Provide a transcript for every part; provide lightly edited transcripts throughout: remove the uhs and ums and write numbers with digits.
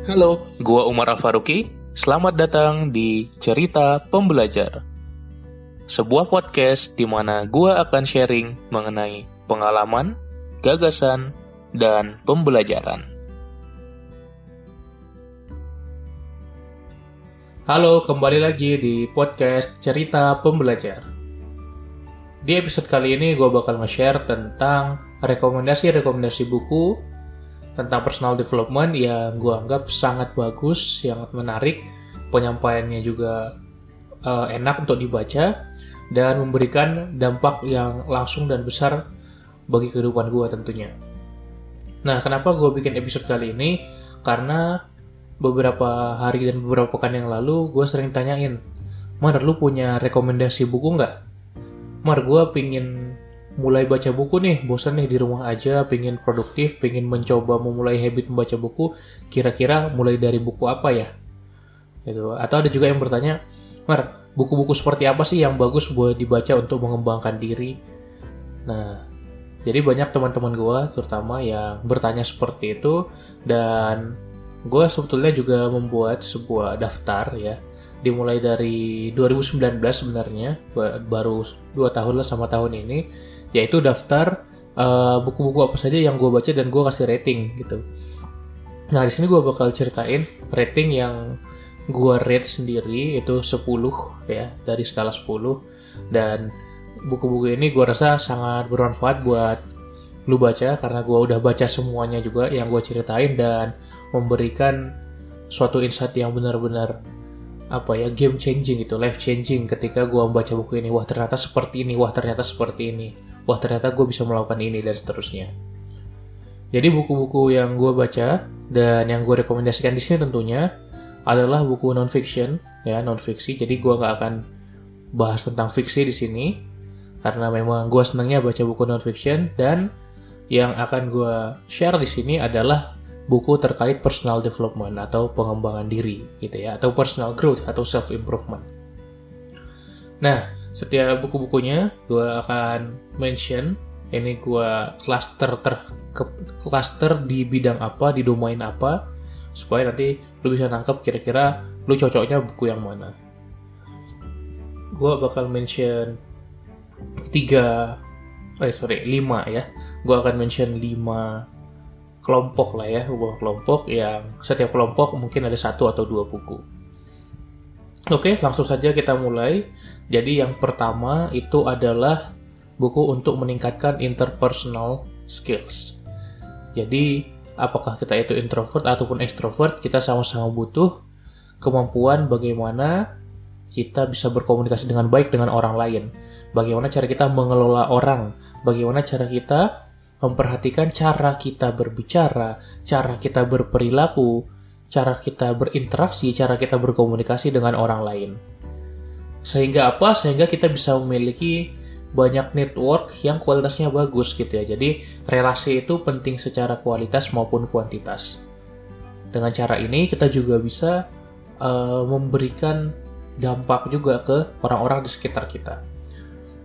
Halo, gua Umar Al-Faruqi. Selamat datang di Cerita Pembelajar. Sebuah podcast di mana gua akan sharing mengenai pengalaman, gagasan, dan pembelajaran. Halo, kembali lagi di podcast Cerita Pembelajar. Di episode kali ini gua bakal nge-share tentang rekomendasi-rekomendasi buku tentang personal development yang gue anggap sangat bagus, sangat menarik, penyampaiannya juga enak untuk dibaca, dan memberikan dampak yang langsung dan besar bagi kehidupan gue tentunya. Nah, kenapa gue bikin episode kali ini? Karena beberapa hari dan beberapa pekan yang lalu, gue sering tanyain, Mar, lu punya rekomendasi buku nggak? Mar, gue pingin mulai baca buku nih, bosan nih di rumah aja, pengen produktif, pengen mencoba memulai habit membaca buku, kira-kira mulai dari buku apa ya? Gitu. Atau ada juga yang bertanya, Mar, buku-buku seperti apa sih yang bagus buat dibaca untuk mengembangkan diri? Nah, jadi banyak teman-teman gue terutama yang bertanya seperti itu, dan gue sebetulnya juga membuat sebuah daftar ya, dimulai dari 2019 sebenarnya, baru 2 tahun lah sama tahun ini, yaitu daftar buku-buku apa saja yang gue baca dan gue kasih rating gitu. Nah, di sini gue bakal ceritain rating yang gue rate sendiri itu 10 ya, dari skala 10, dan buku-buku ini gue rasa sangat bermanfaat buat lu baca karena gue udah baca semuanya juga yang gue ceritain dan memberikan suatu insight yang benar-benar game changing gitu, life changing ketika gue membaca buku ini. Wah, ternyata seperti ini, wah ternyata seperti ini, wah ternyata gue bisa melakukan ini, dan seterusnya. Jadi buku-buku yang gue baca dan yang gue rekomendasikan di sini tentunya adalah buku non-fiction ya, non-fiksi. Jadi gue nggak akan bahas tentang fiksi di sini karena memang gue senangnya baca buku non-fiction, dan yang akan gue share di sini adalah buku terkait personal development atau pengembangan diri gitu ya, atau personal growth atau self improvement. Nah, setiap buku-bukunya gue akan mention ini gue cluster di bidang apa, di domain apa, supaya nanti lu bisa nangkep kira-kira lu cocoknya buku yang mana. Gue bakal mention 5 ya. Gue akan mention 5 kelompok lah ya, kelompok yang setiap kelompok mungkin ada 1 atau 2 buku. Oke, langsung saja kita mulai. Jadi yang pertama itu adalah buku untuk meningkatkan interpersonal skills. Jadi apakah kita itu introvert ataupun extrovert, kita sama-sama butuh kemampuan bagaimana kita bisa berkomunikasi dengan baik dengan orang lain. Bagaimana cara kita mengelola orang, bagaimana cara kita memperhatikan cara kita berbicara, cara kita berperilaku, cara kita berinteraksi, cara kita berkomunikasi dengan orang lain. Sehingga apa? Sehingga kita bisa memiliki banyak network yang kualitasnya bagus gitu ya. Jadi relasi itu penting secara kualitas maupun kuantitas. Dengan cara ini kita juga bisa memberikan dampak juga ke orang-orang di sekitar kita.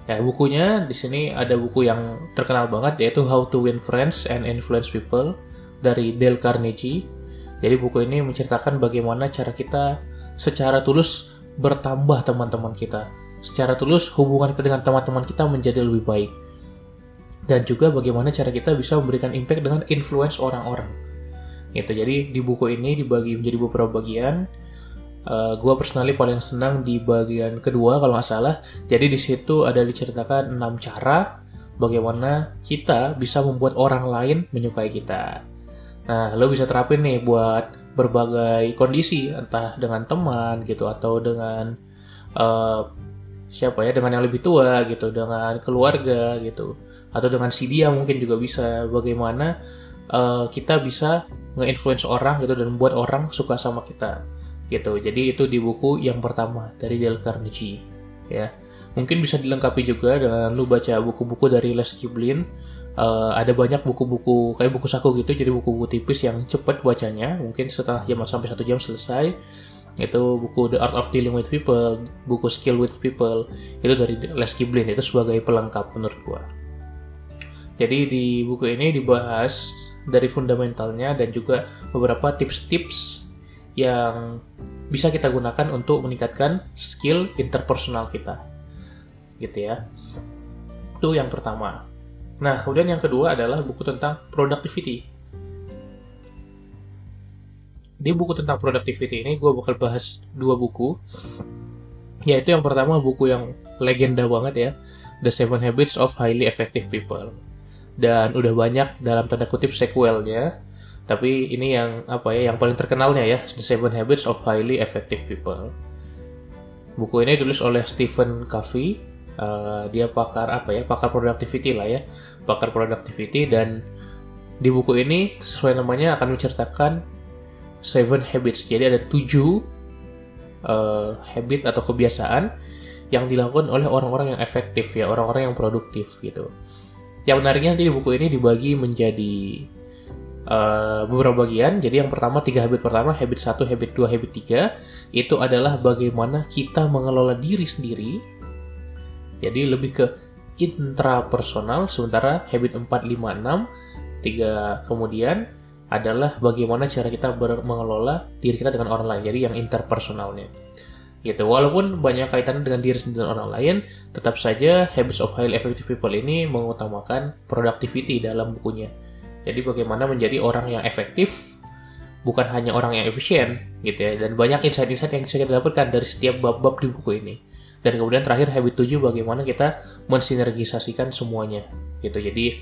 Ya, bukunya di sini ada buku yang terkenal banget yaitu How to Win Friends and Influence People dari Dale Carnegie. Jadi buku ini menceritakan bagaimana cara kita secara tulus bertambah teman-teman kita. Secara tulus hubungan kita dengan teman-teman kita menjadi lebih baik. Dan juga bagaimana cara kita bisa memberikan impact dengan influence orang-orang. Gitu. Jadi di buku ini dibagi menjadi beberapa bagian. Gue personally paling senang di bagian kedua kalau nggak salah. Jadi di situ ada diceritakan 6 cara bagaimana kita bisa membuat orang lain menyukai kita. Nah, lo bisa terapin nih buat berbagai kondisi, entah dengan teman gitu, atau dengan dengan yang lebih tua gitu, dengan keluarga gitu, atau dengan si dia mungkin juga bisa. Bagaimana kita bisa nge-influence orang gitu dan membuat orang suka sama kita. Gitu. Jadi itu di buku yang pertama dari Dale Carnegie ya. Mungkin bisa dilengkapi juga dengan lu baca buku-buku dari Les Kiblin. Ada banyak buku-buku kayak buku saku gitu, jadi buku-buku tipis yang cepat bacanya, mungkin setengah jam sampai 1 jam selesai. Itu buku The Art of Dealing with People, buku Skill with People, itu dari Les Kiblin, itu sebagai pelengkap menurut gua. Jadi di buku ini dibahas dari fundamentalnya dan juga beberapa tips-tips yang bisa kita gunakan untuk meningkatkan skill interpersonal kita. Gitu ya. Itu yang pertama. Nah, kemudian yang kedua adalah buku tentang productivity. Di buku tentang productivity ini gue bakal bahas 2 buku. Yaitu yang pertama buku yang legenda banget ya, The 7 Habits of Highly Effective People. Dan udah banyak dalam tanda kutip sequelnya. Tapi ini yang yang paling terkenalnya ya, The 7 Habits of Highly Effective People. Buku ini ditulis oleh Stephen Covey. Dia pakar pakar productivity lah ya, pakar productivity. Dan di buku ini sesuai namanya akan menceritakan 7 habits. Jadi ada 7 habit atau kebiasaan yang dilakukan oleh orang-orang yang efektif ya, orang-orang yang produktif gitu. Yang menariknya nanti di buku ini dibagi menjadi beberapa bagian. Jadi yang pertama 3 habit pertama, habit 1, habit 2, habit 3 itu adalah bagaimana kita mengelola diri sendiri. Jadi lebih ke intrapersonal. Sementara habit 4, 5, 6 3 kemudian adalah bagaimana cara kita mengelola diri kita dengan orang lain. Jadi yang interpersonalnya gitu. Walaupun banyak kaitannya dengan diri sendiri dan orang lain, tetap saja Habits of Highly Effective People ini mengutamakan productivity dalam bukunya. Jadi bagaimana menjadi orang yang efektif, bukan hanya orang yang efisien, gitu ya. Dan banyak insight-insight yang bisa kita dapatkan dari setiap bab-bab di buku ini. Dan kemudian terakhir habit 7 bagaimana kita mensinergisasikan semuanya, gitu. Jadi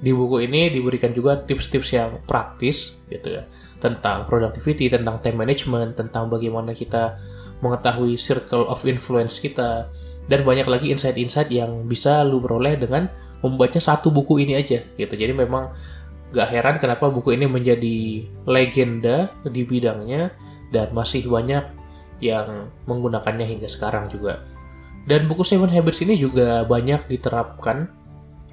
di buku ini diberikan juga tips-tips yang praktis, gitu ya, tentang productivity, tentang time management, tentang bagaimana kita mengetahui circle of influence kita, dan banyak lagi insight-insight yang bisa lu peroleh dengan membaca satu buku ini aja, gitu. Jadi memang gak heran kenapa buku ini menjadi legenda di bidangnya dan masih banyak yang menggunakannya hingga sekarang juga. Dan buku 7 Habits ini juga banyak diterapkan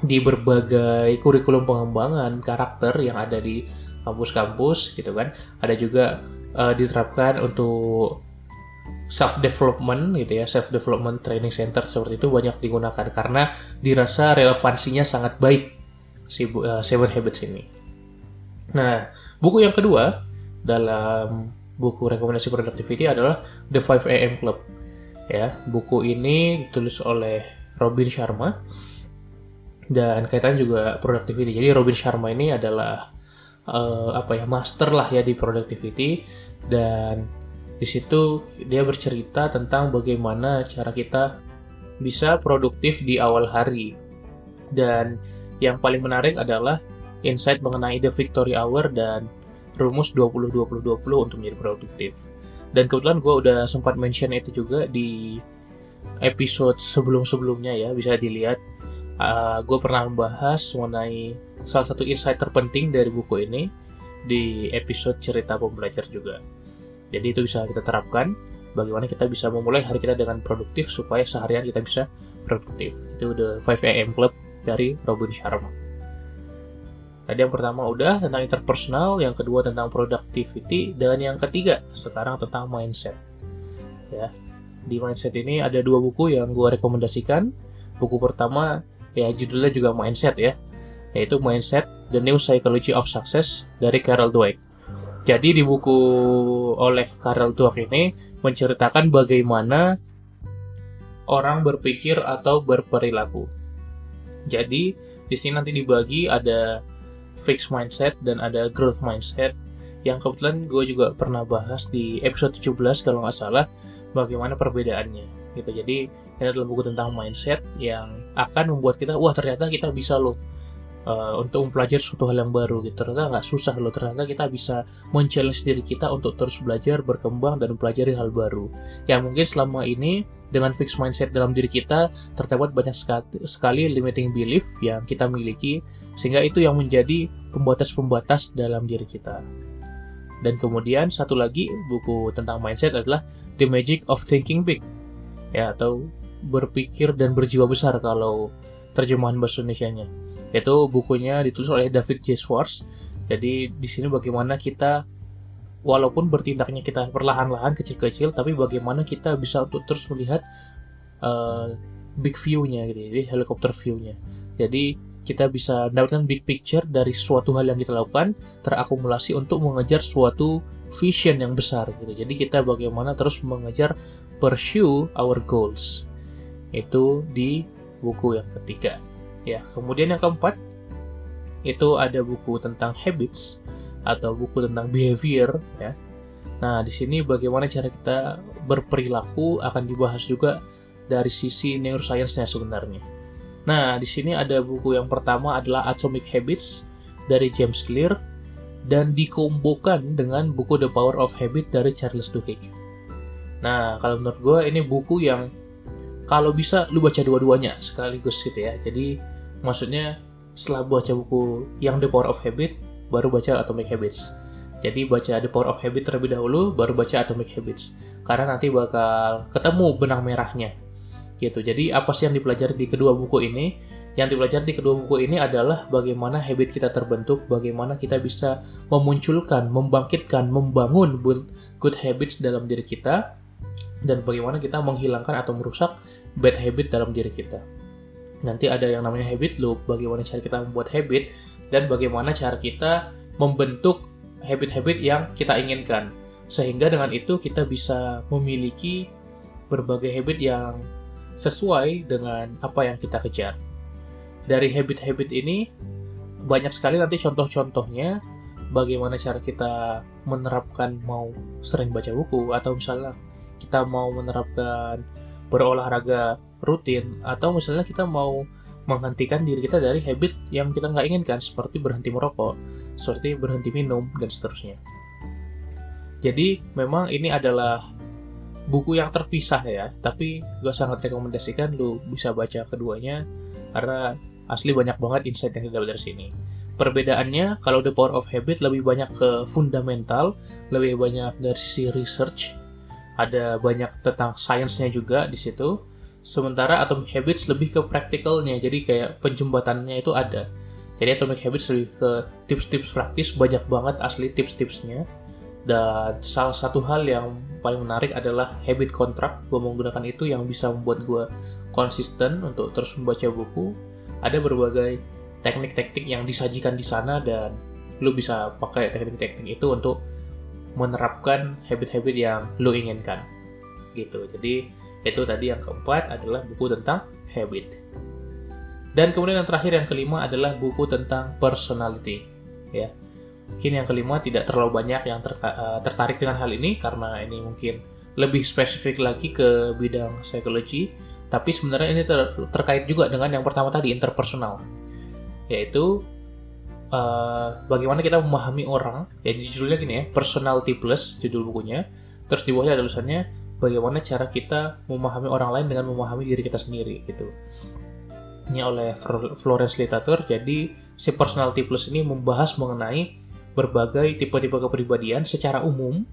di berbagai kurikulum pengembangan karakter yang ada di kampus-kampus gitu kan. Ada juga diterapkan untuk self-development gitu ya, self-development training center seperti itu banyak digunakan karena dirasa relevansinya sangat baik si 7 Habits ini. Nah, buku yang kedua dalam buku rekomendasi productivity adalah The 5 AM Club. Ya, buku ini ditulis oleh Robin Sharma dan kaitannya juga productivity. Jadi Robin Sharma ini adalah master lah ya di productivity, dan di situ dia bercerita tentang bagaimana cara kita bisa produktif di awal hari. Dan yang paling menarik adalah insight mengenai The Victory Hour dan rumus 20-20-20 untuk menjadi produktif. Dan kebetulan gue udah sempat mention itu juga di episode sebelum-sebelumnya ya, bisa dilihat. Gue pernah membahas mengenai salah satu insight terpenting dari buku ini di episode cerita pembelajar juga. Jadi itu bisa kita terapkan, bagaimana kita bisa memulai hari kita dengan produktif supaya seharian kita bisa produktif. Itu The 5 AM Club dari Robin Sharma. Tadi yang pertama udah tentang interpersonal, yang kedua tentang productivity, dan yang ketiga sekarang tentang mindset. Ya, di mindset ini ada 2 buku yang gue rekomendasikan. Buku pertama ya judulnya juga mindset ya, yaitu Mindset: The New Psychology of Success dari Carol Dweck. Jadi di buku oleh Carol Dweck ini menceritakan bagaimana orang berpikir atau berperilaku. Jadi di sini nanti dibagi ada fixed mindset dan ada growth mindset, yang kebetulan gue juga pernah bahas di episode 17 kalau nggak salah bagaimana perbedaannya gitu. Jadi ini adalah buku tentang mindset yang akan membuat kita ternyata kita bisa loh untuk mempelajari suatu hal yang baru gitu. Ternyata nggak susah loh, ternyata kita bisa men-challenge diri kita untuk terus belajar, berkembang, dan mempelajari hal baru yang mungkin selama ini dengan fixed mindset dalam diri kita terdapat banyak sekali limiting belief yang kita miliki, sehingga itu yang menjadi pembatas-pembatas dalam diri kita. Dan kemudian satu lagi buku tentang mindset adalah The Magic of Thinking Big ya, atau berpikir dan berjiwa besar kalau terjemahan bahasa Indonesianya. Itu bukunya ditulis oleh David J. Schwartz. Jadi di sini bagaimana kita walaupun bertindaknya kita perlahan-lahan kecil-kecil, tapi bagaimana kita bisa untuk terus melihat big view-nya gitu, jadi helicopter view-nya. Jadi kita bisa mendapatkan big picture dari suatu hal yang kita lakukan terakumulasi untuk mengejar suatu vision yang besar gitu. Jadi kita bagaimana terus mengejar pursue our goals. Itu di buku yang ketiga. Ya, kemudian yang keempat itu ada buku tentang habits atau buku tentang behavior ya. Nah, di sini bagaimana cara kita berperilaku akan dibahas juga dari sisi neuroscience-nya sebenarnya. Nah, di sini ada buku yang pertama adalah Atomic Habits dari James Clear dan dikombokan dengan buku The Power of Habit dari Charles Duhigg. Nah, kalau menurut gue ini buku yang kalau bisa lu baca dua-duanya sekaligus gitu ya. Jadi maksudnya setelah baca buku yang The Power of Habit, baru baca Atomic Habits. Jadi baca The Power of Habit terlebih dahulu, baru baca Atomic Habits. Karena nanti bakal ketemu benang merahnya. Gitu. Jadi apa sih yang dipelajari di kedua buku ini? Yang dipelajari di kedua buku ini adalah bagaimana habit kita terbentuk, bagaimana kita bisa memunculkan, membangkitkan, membangun good habits dalam diri kita, dan bagaimana kita menghilangkan atau merusak bad habit dalam diri kita. Nanti ada yang namanya habit loop, bagaimana cara kita membuat habit, dan bagaimana cara kita membentuk habit-habit yang kita inginkan. Sehingga dengan itu kita bisa memiliki berbagai habit yang sesuai dengan apa yang kita kejar. Dari habit-habit ini, banyak sekali nanti contoh-contohnya, bagaimana cara kita menerapkan mau sering baca buku, atau misalnya kita mau menerapkan berolahraga rutin, atau misalnya kita mau menghentikan diri kita dari habit yang kita nggak inginkan, seperti berhenti merokok, seperti berhenti minum, dan seterusnya. Jadi, memang ini adalah buku yang terpisah ya, tapi gue sangat rekomendasikan lu bisa baca keduanya, karena asli banyak banget insight yang didapat dari sini. Perbedaannya, kalau The Power of Habit lebih banyak ke fundamental, lebih banyak dari sisi research, ada banyak tentang sainsnya juga di situ. Sementara Atomic Habits lebih ke practicalnya, jadi kayak penjembatannya itu ada. Jadi Atomic Habits lebih ke tips-tips praktis, banyak banget asli tips-tipsnya. Dan salah satu hal yang paling menarik adalah habit contract. Gue menggunakan itu yang bisa membuat gue konsisten untuk terus membaca buku. Ada berbagai teknik-teknik yang disajikan di sana, dan lu bisa pakai teknik-teknik itu untuk menerapkan habit-habit yang lu inginkan. Gitu. Jadi itu tadi yang keempat adalah buku tentang habit. Dan kemudian yang terakhir, yang kelima adalah buku tentang personality. Ya. Mungkin yang kelima tidak terlalu banyak yang tertarik dengan hal ini, karena ini mungkin lebih spesifik lagi ke bidang psikologi, tapi sebenarnya ini terkait juga dengan yang pertama tadi, interpersonal, yaitu bagaimana kita memahami orang. Ya, judulnya gini ya, Personality Plus judul bukunya. Terus di bawahnya ada tulisannya bagaimana cara kita memahami orang lain dengan memahami diri kita sendiri gitu. Ini oleh Florence Littleton. Jadi si Personality Plus ini membahas mengenai berbagai tipe-tipe kepribadian secara umum.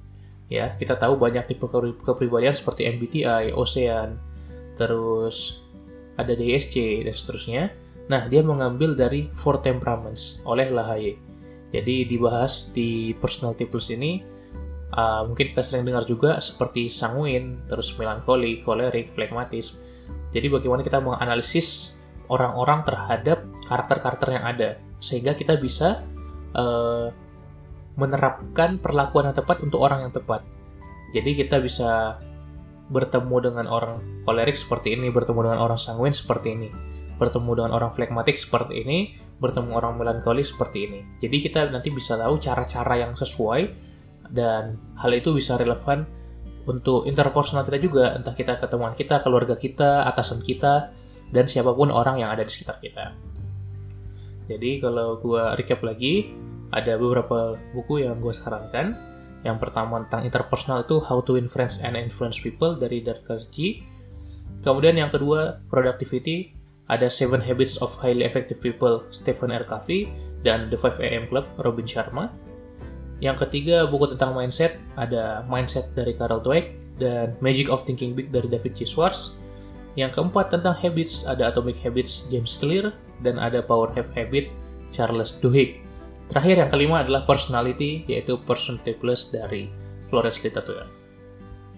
Ya, kita tahu banyak tipe kepribadian seperti MBTI, Ocean, terus ada DSC dan seterusnya. Nah, dia mengambil dari Four Temperaments oleh LaHaye. Jadi dibahas di Personality Plus ini, mungkin kita sering dengar juga seperti sanguin, terus melankoli, kolerik, flegmatis. Jadi bagaimana kita menganalisis orang-orang terhadap karakter-karakter yang ada, sehingga kita bisa menerapkan perlakuan yang tepat untuk orang yang tepat. Jadi kita bisa bertemu dengan orang kolerik seperti ini, bertemu dengan orang sanguin seperti ini, bertemu dengan orang flegmatik seperti ini, bertemu orang melankoli seperti ini. Jadi kita nanti bisa tahu cara-cara yang sesuai, dan hal itu bisa relevan untuk interpersonal kita juga, entah kita ke teman kita, keluarga kita, atasan kita, dan siapapun orang yang ada di sekitar kita. Jadi kalau gue recap lagi, ada beberapa buku yang gue sarankan. Yang pertama tentang interpersonal itu How to Win Friends and Influence People dari Dale Carnegie. Kemudian yang kedua, Productivity, ada 7 Habits of Highly Effective People Stephen R. Covey dan The 5 AM Club Robin Sharma. Yang ketiga, buku tentang mindset, ada Mindset dari Carol Dweck dan Magic of Thinking Big dari David J. Schwartz. Yang keempat tentang habits, ada Atomic Habits James Clear dan ada Power of Habit Charles Duhigg. Terakhir yang kelima adalah Personality, yaitu Personality Plus dari Florence Littleton.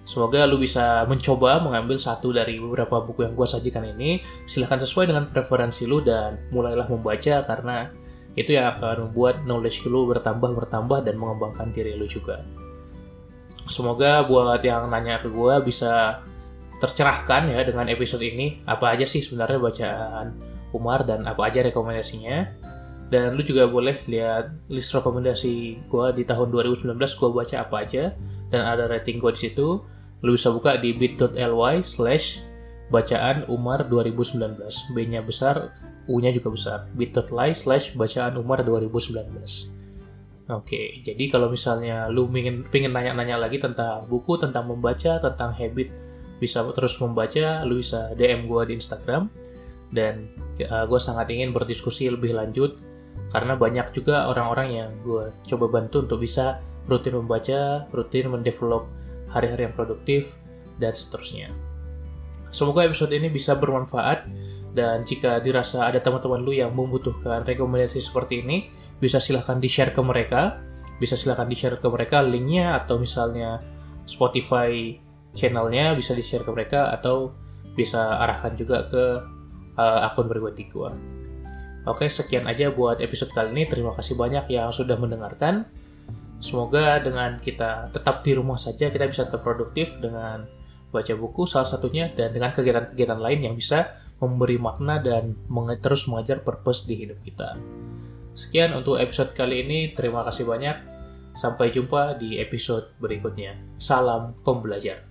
Semoga lu bisa mencoba mengambil satu dari beberapa buku yang gue sajikan ini. Silahkan sesuai dengan preferensi lu dan mulailah membaca, karena itu yang akan membuat knowledge lu bertambah dan mengembangkan diri lu juga. Semoga buat yang nanya ke gue bisa tercerahkan ya dengan episode ini. Apa aja sih sebenarnya bacaan Umar dan apa aja rekomendasinya. Dan lu juga boleh lihat list rekomendasi gue di tahun 2019 gue baca apa aja. Dan ada rating gue di situ. Lu bisa buka di bit.ly/bacaan Umar 2019. B-nya besar, U-nya juga besar. bit.ly/bacaan Umar 2019. Oke, jadi kalau misalnya lu pengen nanya-nanya lagi tentang buku, tentang membaca, tentang habit, bisa terus membaca, lu bisa DM gue di Instagram. Dan gue sangat ingin berdiskusi lebih lanjut, karena banyak juga orang-orang yang gue coba bantu untuk bisa rutin membaca, rutin mendevelop hari-hari yang produktif, dan seterusnya. Semoga episode ini bisa bermanfaat. Dan jika dirasa ada teman-teman lu yang membutuhkan rekomendasi seperti ini, bisa silahkan di-share ke mereka. Linknya, atau misalnya Spotify channelnya bisa di-share ke mereka, atau bisa arahkan juga ke akun pribadi gua. Oke, sekian aja buat episode kali ini. Terima kasih banyak yang sudah mendengarkan. Semoga dengan kita tetap di rumah saja, kita bisa tetap produktif dengan baca buku salah satunya, dan dengan kegiatan-kegiatan lain yang bisa memberi makna dan terus mengajar purpose di hidup kita. Sekian untuk episode kali ini, terima kasih banyak. Sampai jumpa di episode berikutnya. Salam pembelajar.